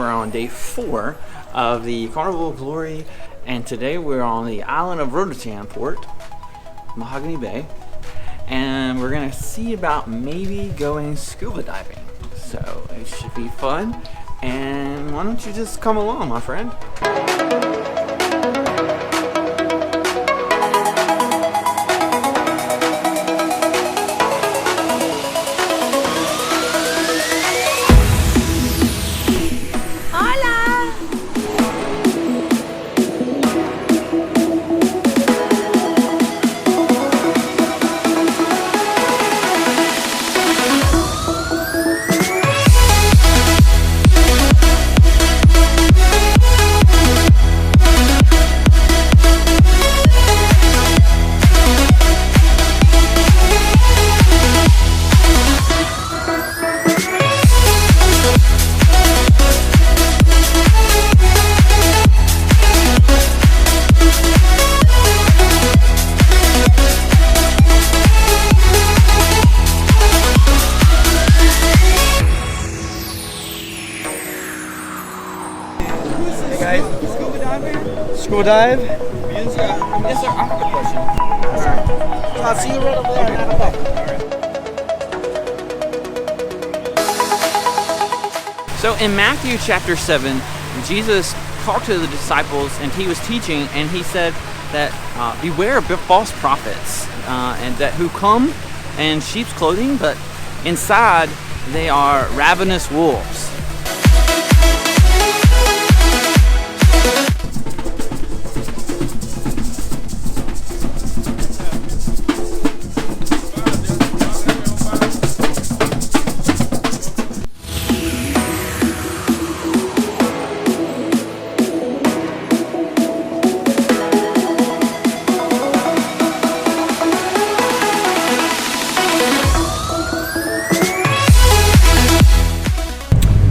we're on day 4 of the Carnival of Glory, and today we're on the island of Roatan Port, Mahogany Bay, and we're gonna see about maybe going scuba diving. So it should be fun, and why don't you just come along, my friend? Scuba dive? Yes, sir. I have a question. Alright. So I'll see you right over there at 9 o'clock. So in Matthew chapter 7, Jesus talked to the disciples and he was teaching, and he said that beware of false prophets and that who come in sheep's clothing, but inside they are ravenous wolves.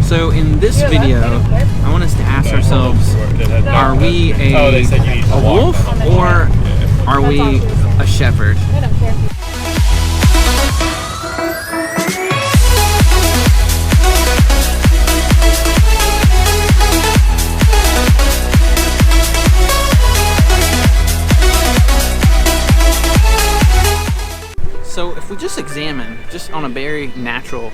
So in this video, I want us to ask ourselves, are we a wolf or are we a shepherd? So if we just examine, just on a very natural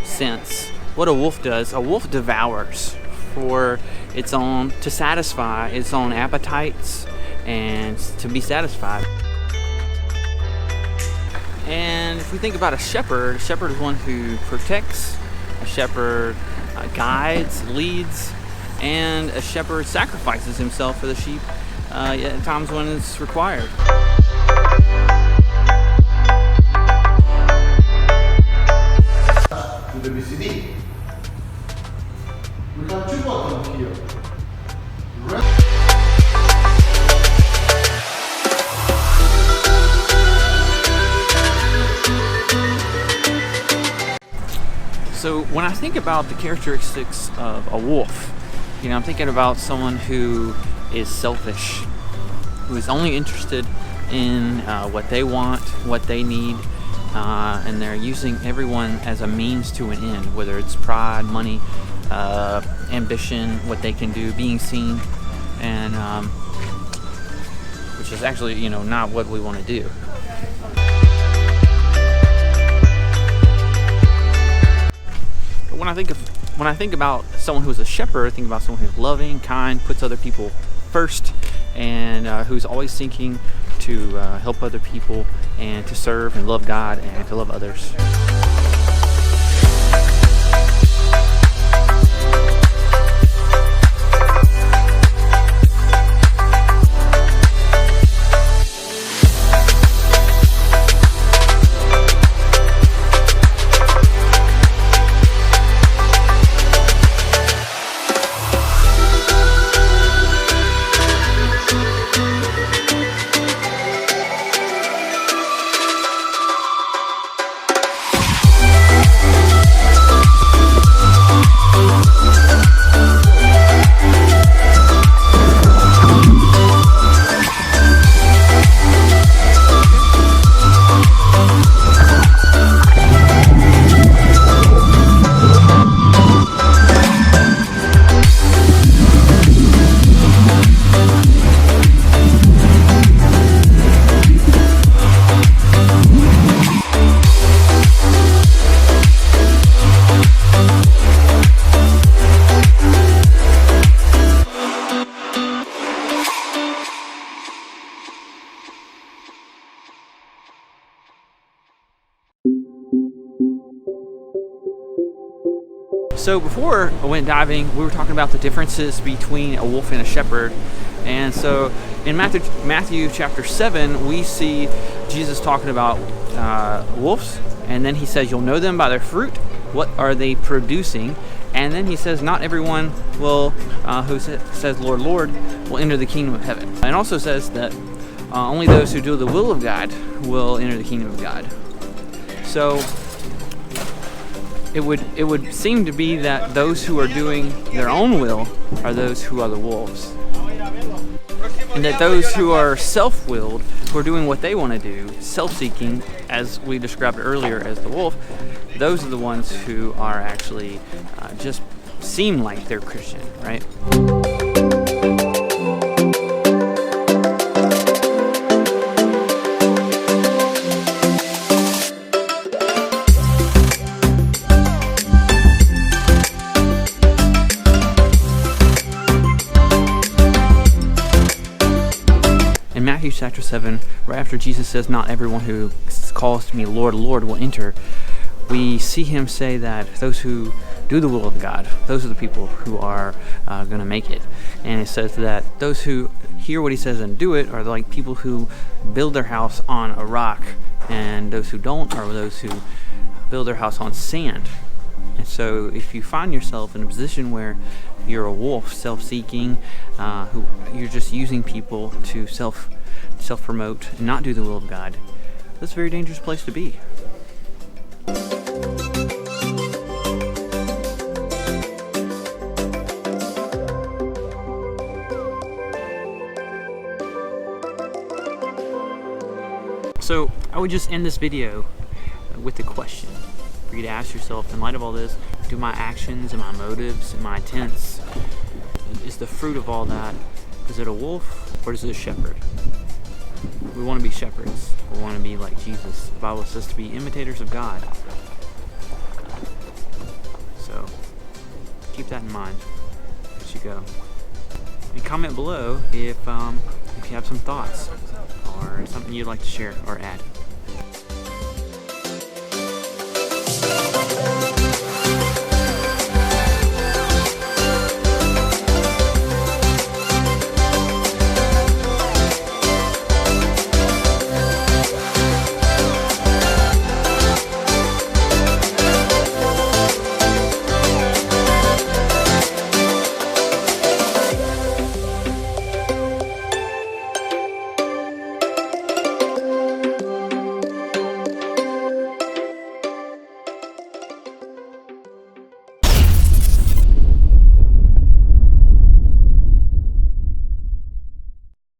sense, what a wolf does, a wolf devours for its own, to satisfy its own appetites and to be satisfied. And if we think about a shepherd is one who protects, a shepherd guides, leads, and a shepherd sacrifices himself for the sheep at times when it's required. To the BCD. We have 2 buttons here. So when I think about the characteristics of a wolf, I'm thinking about someone who is selfish, who is only interested in what they want, what they need, and they're using everyone as a means to an end, whether it's pride, money, ambition, what they can do, being seen, and which is actually not what we want to do. But when I think about someone who's a shepherd, I think about someone who's loving, kind, puts other people first, and who's always seeking to help other people and to serve and love God and to love others. So before I went diving, we were talking about the differences between a wolf and a shepherd. And so in Matthew chapter 7, we see Jesus talking about wolves, and then he says, you'll know them by their fruit. What are they producing? And then he says, not everyone will, who says, Lord, Lord, will enter the kingdom of heaven. And also says that only those who do the will of God will enter the kingdom of God. So it would seem to be that those who are doing their own will are those who are the wolves. And that those who are self-willed, who are doing what they want to do, self-seeking, as we described earlier as the wolf, those are the ones who are actually just seem like they're Christian, right? In Matthew chapter 7, right after Jesus says, not everyone who calls to me Lord, Lord will enter, we see him say that those who do the will of God, those are the people who are going to make it. And it says that those who hear what he says and do it are like people who build their house on a rock, and those who don't are those who build their house on sand. And so if you find yourself in a position where you're a wolf, self-seeking, who you're just using people to self-promote and not do the will of God, that's a very dangerous place to be. So I would just end this video with a question for you to ask yourself, in light of all this, do my actions and my motives and my intents, is the fruit of all that, is it a wolf or is it a shepherd? We want to be shepherds. We want to be like Jesus. The Bible says to be imitators of God. So keep that in mind as you go. And comment below if you have some thoughts or something you'd like to share or add.